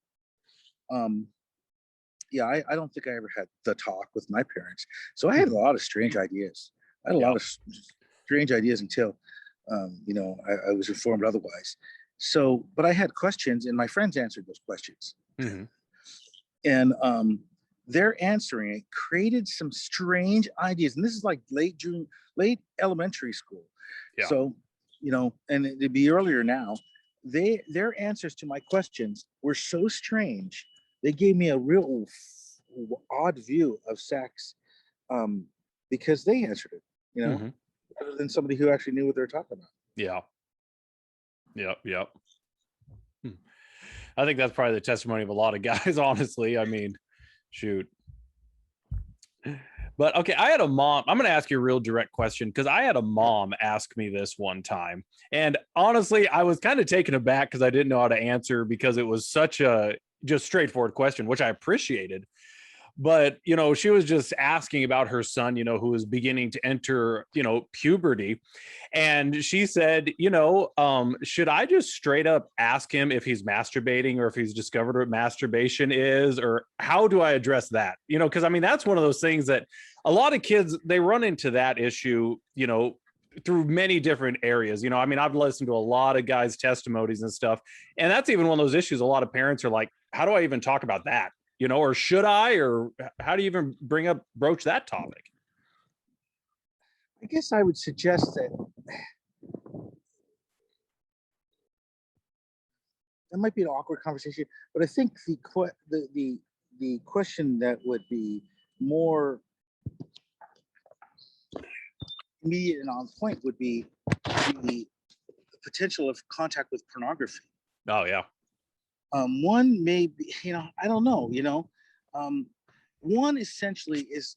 yeah, I don't think I ever had the talk with my parents. So I had a Hmm. lot of strange ideas. I had a Yeah. lot of strange ideas until, I was informed otherwise. So, but I had questions, and my friends answered those questions, Hmm. and their answering it created some strange ideas. And this is like late elementary school. Yeah. So, and it'd be earlier now. Their answers to my questions were so strange. They gave me a real odd view of sex, um, because they answered it, Hmm. rather than somebody who actually knew what they were talking about. Yeah. Yep. Yep. Hmm. I think that's probably the testimony of a lot of guys, honestly. I mean, shoot. But okay, I had a mom. I'm going to ask you a real direct question because I had a mom ask me this one time. And honestly, I was kind of taken aback because I didn't know how to answer because it was such a just straightforward question, which I appreciated. But she was just asking about her son, who was beginning to enter puberty. And she said, should I just straight up ask him if he's masturbating or if he's discovered what masturbation is, or how do I address that? Because I mean, that's one of those things that a lot of kids, they run into that issue, through many different areas. I mean, I've listened to a lot of guys' testimonies and stuff. And that's even one of those issues. A lot of parents are like, how do I even talk about that? Or should I, or how do you even broach that topic? I guess I would suggest that that might be an awkward conversation, but I think the question that would be more immediate and on point would be the potential of contact with pornography. Oh yeah. One may be, I don't know, um, one essentially is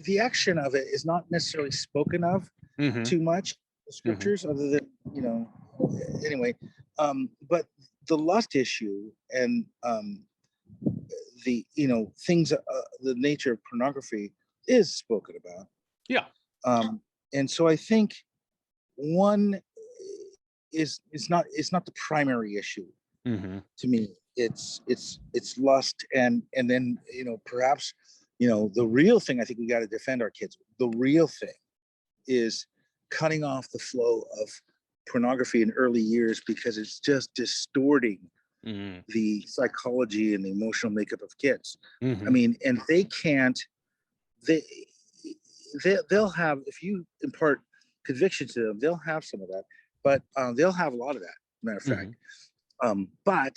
the action of it is not necessarily spoken of Mm-hmm. too much in the Mm-hmm. scriptures, other than, anyway. But the lust issue and the, things, the nature of pornography is spoken about. Yeah. And so I think one it's not the primary issue Mm-hmm. to me. It's lust, and then, perhaps, the real thing I think we got to defend our kids. The real thing is cutting off the flow of pornography in early years, because it's just distorting Mm-hmm. the psychology and the emotional makeup of kids. I Mm-hmm. mean, and they can't, they they'll have, if you impart conviction to them, they'll have some of that, but they'll have a lot of that, matter of Mm-hmm. fact. But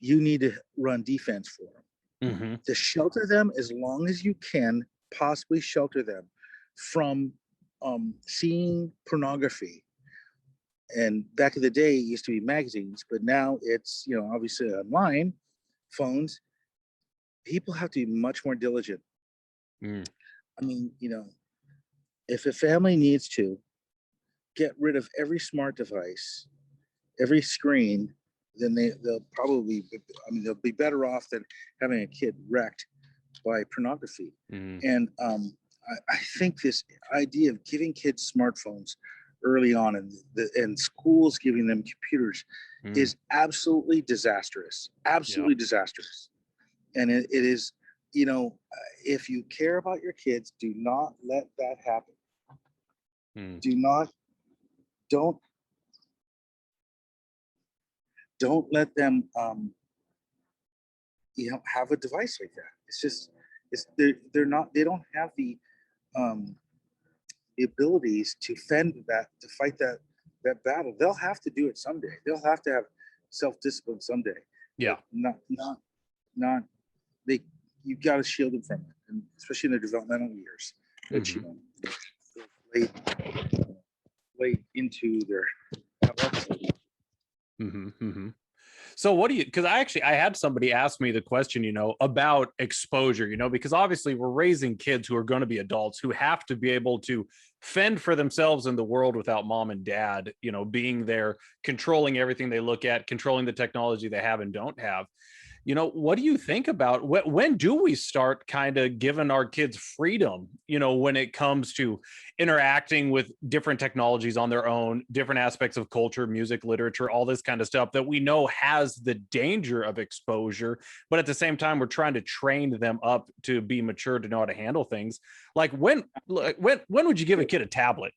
you need to run defense for them. Mm-hmm. To shelter them as long as you can possibly shelter them from seeing pornography. And back in the day, it used to be magazines, but now it's, obviously online, phones. People have to be much more diligent. Mm. I mean, if a family needs to get rid of every smart device, every screen, then they'll probably, they'll be better off than having a kid wrecked by pornography. Mm. And I think this idea of giving kids smartphones early on, and schools giving them computers, Mm. is absolutely disastrous. Absolutely disastrous. And it is, if you care about your kids, do not let that happen. Mm. Do not, don't let them, have a device like that. It's just, they're not, they don't have um, the abilities to fight that battle. They'll have to do it someday. They'll have to have self-discipline someday. Yeah. But not they. You got to shield them from it, and especially in their developmental years, which Mm-hmm. late late into their adolescence. Mm-hmm. Mm-hmm. So what do you, because I had somebody ask me the question, about exposure, because obviously we're raising kids who are going to be adults who have to be able to fend for themselves in the world without mom and dad, being there, controlling everything they look at, controlling the technology they have and don't have. What do you think about when do we start kind of giving our kids freedom, when it comes to interacting with different technologies on their own, different aspects of culture, music, literature, all this kind of stuff that we know has the danger of exposure, but at the same time, we're trying to train them up to be mature, to know how to handle things. Like when would you give a kid a tablet,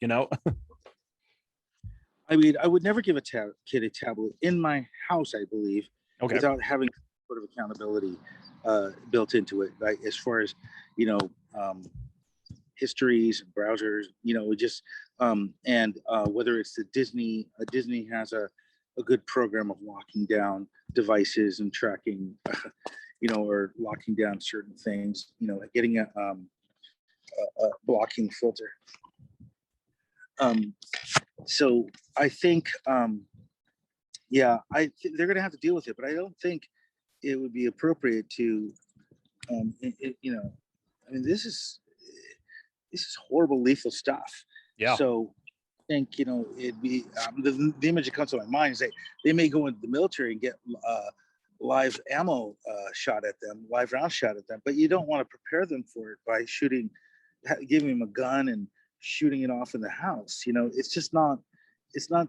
I mean, I would never give a kid a tablet in my house, I believe, Okay. without having sort of accountability built into it. Like as far as histories and browsers, just and whether it's Disney has a good program of locking down devices and tracking, or locking down certain things, getting a blocking filter. So I think, they're going to have to deal with it, but I don't think it would be appropriate to, this is horrible, lethal stuff. Yeah. So I think, it'd be the image that comes to my mind is that they may go into the military and get live ammo shot at them, live rounds shot at them, but you don't want to prepare them for it by giving them a gun and shooting it off in the house. It's just not, it's not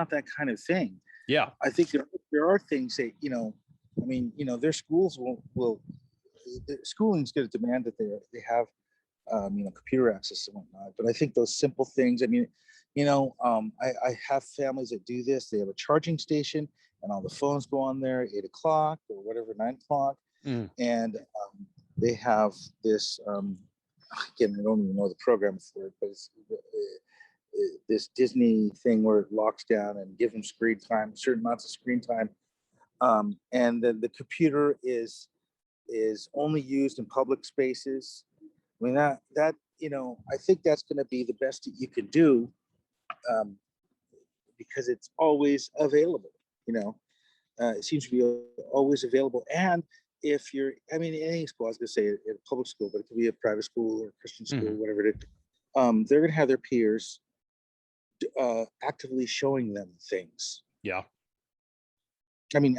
that kind of thing. Yeah. I think there are things that, their schools will schooling's going to demand that they have, computer access and whatnot. But I think those simple things, I have families that do this. They have a charging station and all the phones go on there at 8 o'clock or whatever, 9 o'clock. Mm. And they have this, again, I don't even know the program for it, but it's this Disney thing where it locks down and gives them screen time, certain amounts of screen time. And then the computer is only used in public spaces. I mean, that I think that's going to be the best that you can do, because it's always available. It seems to be always available. And if you're, any school, I was going to say at a public school, but it could be a private school or a Christian school, whatever it is, they're going to have their peers actively showing them things. Yeah.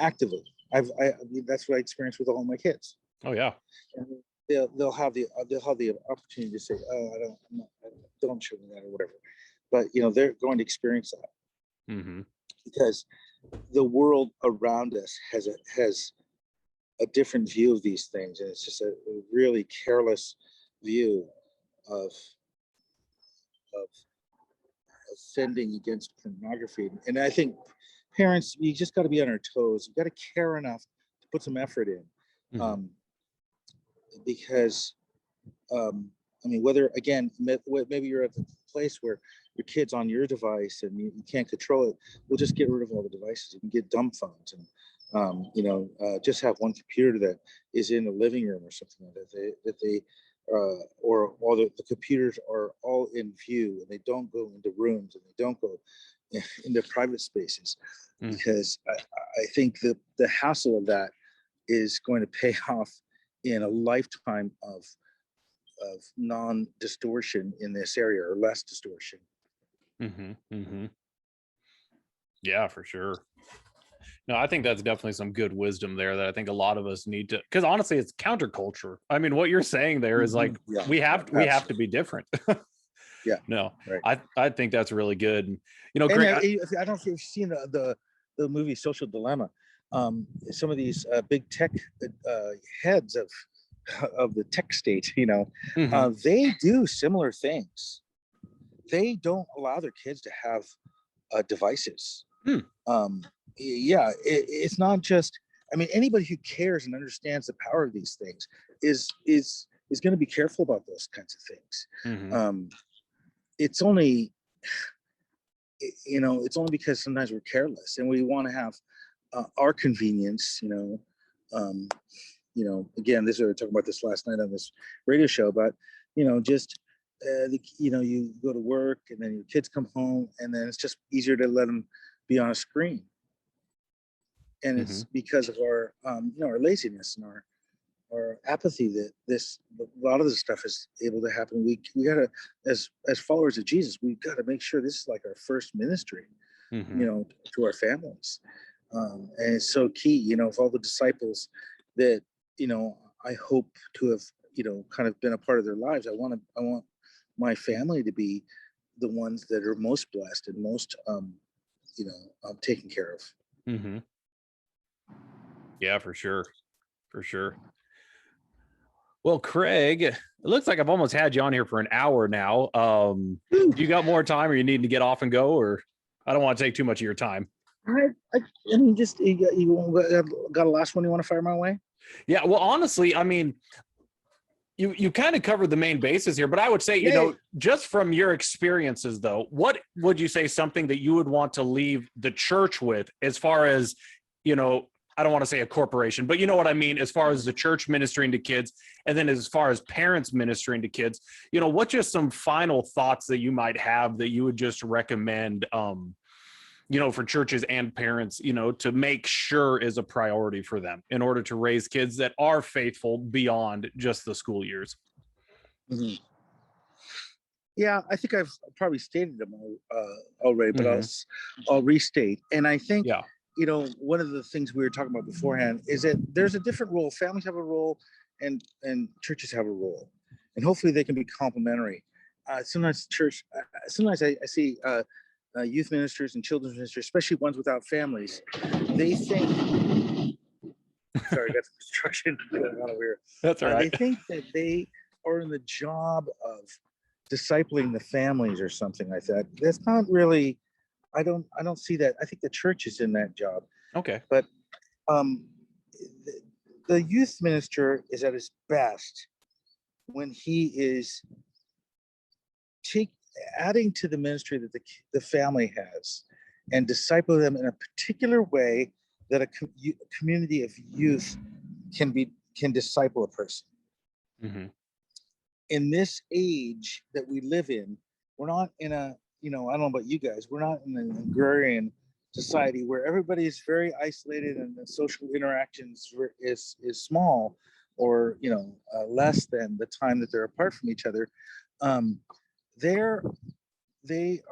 Actively. That's what I experienced with all my kids. Oh yeah. And they'll have the opportunity to say, "Oh, don't show me that," or whatever. But they're going to experience that. Mm-hmm. Because the world around us has a different view of these things, and it's just a really careless view of offending against pornography. And I think parents, you just got to be on our toes. You got to care enough to put some effort in. Mm-hmm. Because whether, again, maybe you're at the place where your kid's on your device and you can't control it, we'll just get rid of all the devices. You can get dumb phones and just have one computer that is in the living room or something like that. Or all the computers are all in view, and they don't go into rooms, and they don't go into private spaces, because I think the hassle of that is going to pay off in a lifetime of non-distortion in this area, or less distortion. Yeah, for sure. No, I think that's definitely some good wisdom there that I think a lot of us need to, because honestly, it's counterculture. I mean, what you're saying there is like, we have to be different. Yeah. No, right. I think that's really good. And, Greg, I don't know if you've seen the movie Social Dilemma. Some of these big tech heads of the tech state, they do similar things. They don't allow their kids to have devices. It's not just, I mean, anybody who cares and understands the power of these things is going to be careful about those kinds of things. It's only because sometimes we're careless and we want to have our convenience. Again, we were talking about this last night on this radio show, but you go to work and then your kids come home, and then it's just easier to let them be on a screen. And it's because of our our laziness and our apathy that a lot of this stuff is able to happen. We gotta, as followers of Jesus, we've got to make sure this is like our first ministry, to our families. And it's so key, of all the disciples that, I hope to have, kind of been a part of their lives. I want my family to be the ones that are most blessed and most, taken care of. Yeah, for sure. For sure. Well, Craig, it looks like I've almost had you on here for an hour now. You got more time, or you need to get off and go, or I don't want to take too much of your time. I mean, just you got a last one you want to fire my way? Yeah, well, honestly, I mean, you kind of covered the main bases here, but I would say, just from your experiences, though, what would you say something that you would want to leave the church with, as far as, I don't want to say a corporation, but you know what I mean, as far as the church ministering to kids, and then as far as parents ministering to kids, what just some final thoughts that you might have that you would just recommend, for churches and parents, to make sure is a priority for them in order to raise kids that are faithful beyond just the school years? Yeah, I think I've probably stated them already, but I'll restate. And I think, one of the things we were talking about beforehand is that there's a different role. Families have a role, and churches have a role, and hopefully they can be complementary. Sometimes I see youth ministers and children's ministers, especially ones without families, they think, sorry, I got some construction going on over here. That's all right. They think that they are in the job of discipling the families or something like that. That's not really, I don't see that. I think the church is in that job. Okay. But the youth minister is at his best when he is adding to the ministry that the family has, and disciple them in a particular way that a community of youth can disciple a person. In this age that we live in, we're not in a, I don't know about you guys, we're not in an agrarian society where everybody is very isolated and the social interactions is small, or less than the time that they're apart from each other. They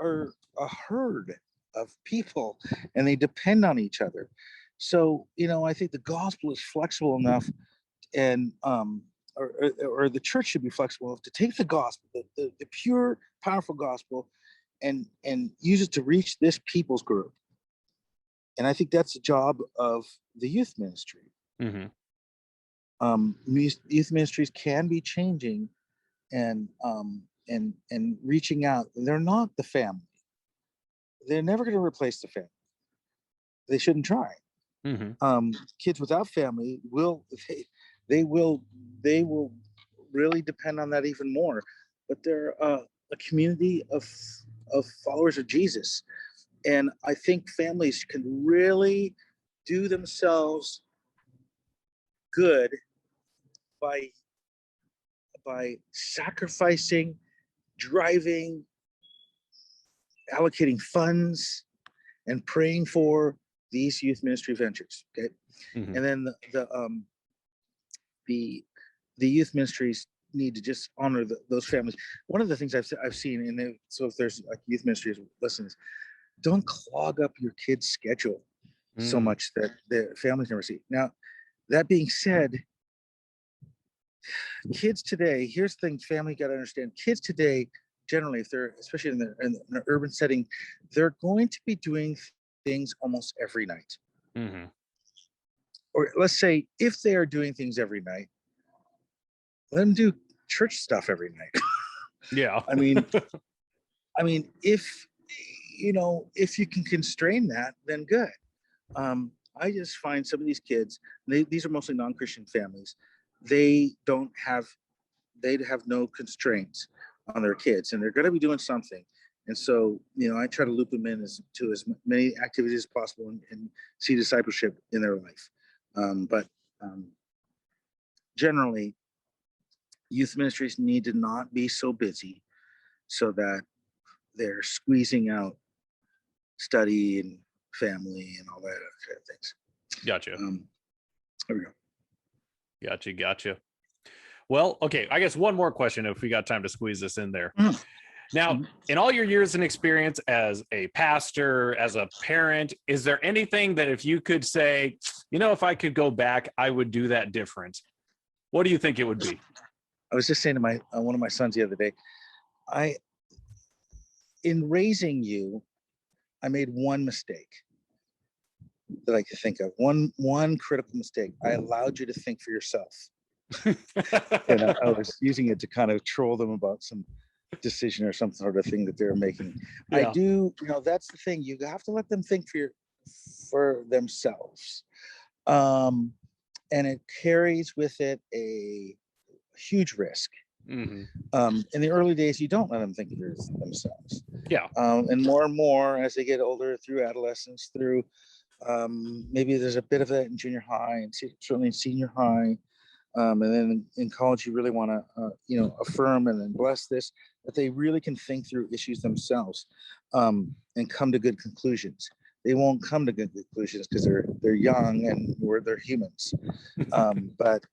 are a herd of people, and they depend on each other. So I think the gospel is flexible enough, and or the church should be flexible enough to take the gospel, the pure, powerful gospel, and use it to reach this people's group. And I think that's the job of the youth ministry. Youth ministries can be changing and reaching out. They're not the family. They're never going to replace the family. They shouldn't try. Kids without family will really depend on that even more. But they're a community of followers of Jesus, and I think families can really do themselves good by sacrificing, driving, allocating funds, and praying for these youth ministry ventures. Okay, and then the youth ministries need to just honor those families. One of the things I've seen, and so if there's like youth ministries listeners, don't clog up your kids' schedule so much that the families never see. Now, that being said, kids today, here's the thing, family got to understand, kids today, generally, if they're, especially in an urban setting, they're going to be doing things almost every night. Or let's say, if they are doing things every night, let them do church stuff every night. Yeah. I mean, if you can constrain that, then good. I just find some of these kids, these are mostly non-Christian families, they have no constraints on their kids, and they're going to be doing something. And so, I try to loop them in to as many activities as possible and see discipleship in their life. But generally, youth ministries need to not be so busy so that they're squeezing out study and family and all that other kind of things. Gotcha. There we go. Gotcha. Well, okay, I guess one more question if we got time to squeeze this in there. Now, in all your years and experience as a pastor, as a parent, is there anything that if you could say, if I could go back, I would do that different? What do you think it would be? I was just saying to my one of my sons the other day, in raising you, I made one mistake that I could think of. One critical mistake. I allowed you to think for yourself. And I was using it to kind of troll them about some decision or some sort of thing that they're making. Yeah. I do, that's the thing. You have to let them think for themselves. And it carries with it a huge risk. In the early days, you don't let them think for themselves. Yeah. And more as they get older, through adolescence, through maybe there's a bit of that in junior high and certainly in senior high. And then in college, you really want to, affirm and then bless this, that they really can think through issues themselves and come to good conclusions. They won't come to good conclusions because they're young and they're humans. But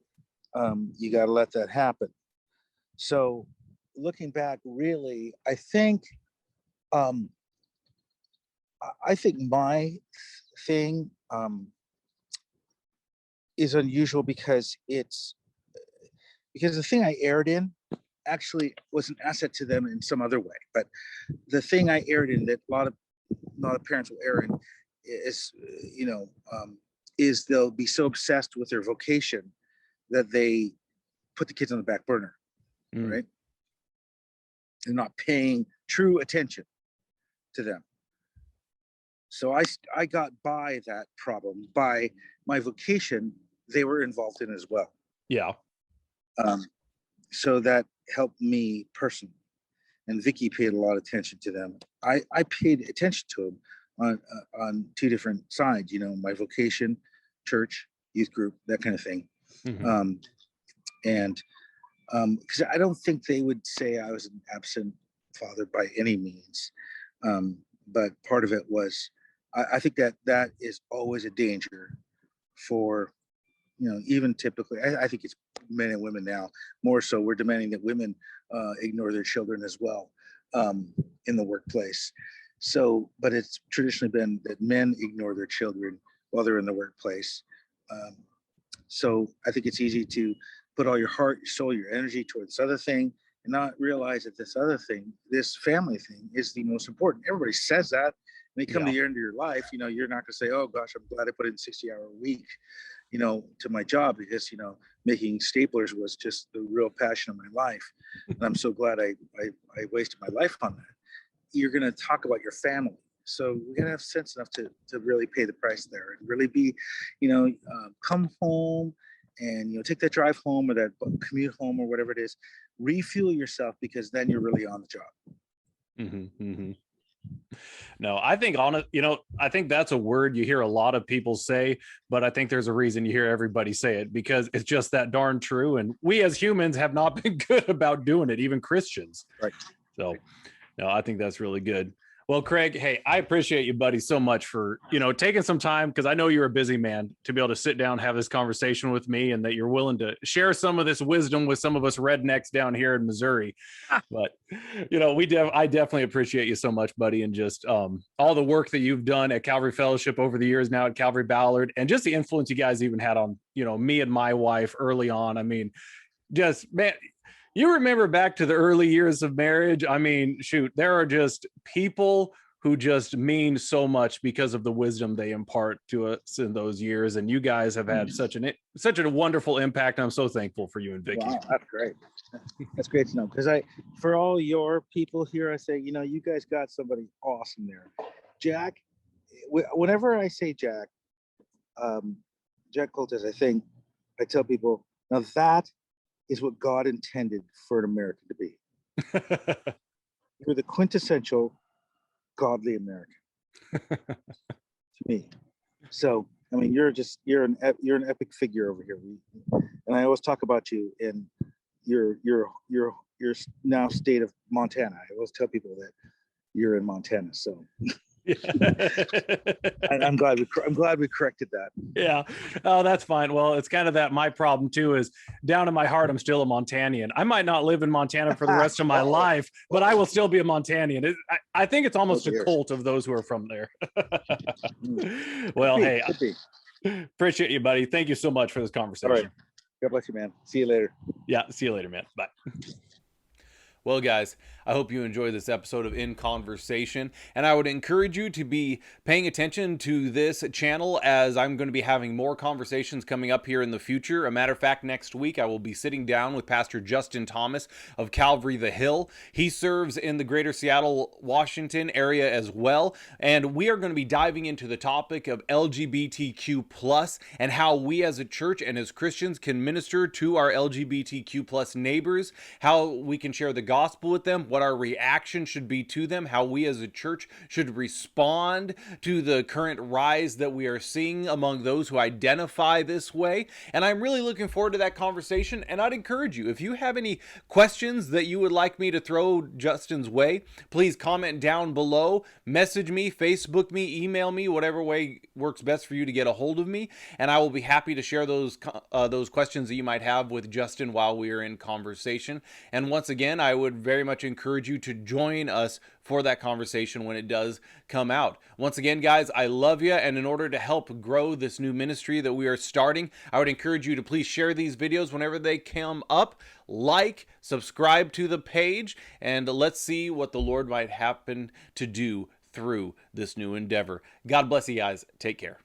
you got to let that happen. So looking back, really, I think my thing is unusual because the thing I erred in actually was an asset to them in some other way. But the thing I erred in that a lot of parents will err in is, is they'll be so obsessed with their vocation that they put the kids on the back burner, right? And not paying true attention to them. So I got by that problem by my vocation. They were involved in as well. Yeah. So that helped me personally. And Vickie paid a lot of attention to them. I paid attention to them on two different sides, my vocation, church, youth group, that kind of thing. And because I don't think they would say I was an absent father by any means. But part of it was, I think that is always a danger for, even typically, I think it's men and women now, more so we're demanding that women ignore their children as well in the workplace. So, but it's traditionally been that men ignore their children while they're in the workplace. So I think it's easy to put all your heart, your soul, your energy toward this other thing and not realize that this other thing, this family thing, is the most important. Everybody says that. When you come to the end of your life, you're not going to say, oh gosh, I'm glad I put in 60-hour a week, to my job because, making staplers was just the real passion of my life. And I'm so glad I wasted my life on that. You're going to talk about your family. So we got to have sense enough to really pay the price there and really be, come home and, take that drive home or that commute home or whatever it is, refuel yourself, because then you're really on the job. No, I think I think that's a word you hear a lot of people say, but I think there's a reason you hear everybody say it because it's just that darn true. And we as humans have not been good about doing it, even Christians. Right. So, no, I think that's really good. Well, Craig, hey, I appreciate you, buddy, so much for, taking some time because I know you're a busy man to be able to sit down, have this conversation with me, and that you're willing to share some of this wisdom with some of us rednecks down here in Missouri. But, I definitely appreciate you so much, buddy, and just all the work that you've done at Calvary Fellowship over the years now at Calvary Ballard, and just the influence you guys even had on, me and my wife early on. I mean, just, man, you remember back to the early years of marriage. I mean, shoot, there are just people who just mean so much because of the wisdom they impart to us in those years. And you guys have had such a wonderful impact. I'm so thankful for you and Vickie. Wow, that's great. That's great to know. Because for all your people here, I say, you guys got somebody awesome there. Jack, whenever I say Jack Coltes, I tell people, now that is what God intended for an American to be. You're the quintessential godly American to me. So, I mean, you're an epic figure over here. And I always talk about you in your now state of Montana. I always tell people that you're in Montana. So. I'm glad we corrected that. Yeah. Oh, that's fine. Well, it's kind of that my problem too is down in my heart, I'm still a Montanian. I might not live in Montana for the rest of my life, but I will still be a Montanian. I think it's almost a cult of those who are from there. Well, hey, appreciate you, buddy. Thank you so much for this conversation. All right. God bless you, man. See you later. Yeah. See you later, man. Bye. Well, guys, I hope you enjoyed this episode of In Conversation, and I would encourage you to be paying attention to this channel as I'm going to be having more conversations coming up here in the future. A matter of fact, next week I will be sitting down with Pastor Justin Thomas of Calvary the Hill. He serves in the greater Seattle, Washington area as well, and we are going to be diving into the topic of LGBTQ+ and how we as a church and as Christians can minister to our LGBTQ+ neighbors, how we can share the gospel with them, what our reaction should be to them, how we as a church should respond to the current rise that we are seeing among those who identify this way. And I'm really looking forward to that conversation. And I'd encourage you, if you have any questions that you would like me to throw Justin's way, please comment down below, message me, Facebook me, email me, whatever way works best for you to get a hold of me. And I will be happy to share those questions that you might have with Justin while we are in conversation. And once again, I would very much encourage you to join us for that conversation when it does come out. Once again, guys, I love you, and in order to help grow this new ministry that we are starting, I would encourage you to please share these videos whenever they come up, like, subscribe to the page, and let's see what the Lord might happen to do through this new endeavor. God bless you guys. Take care.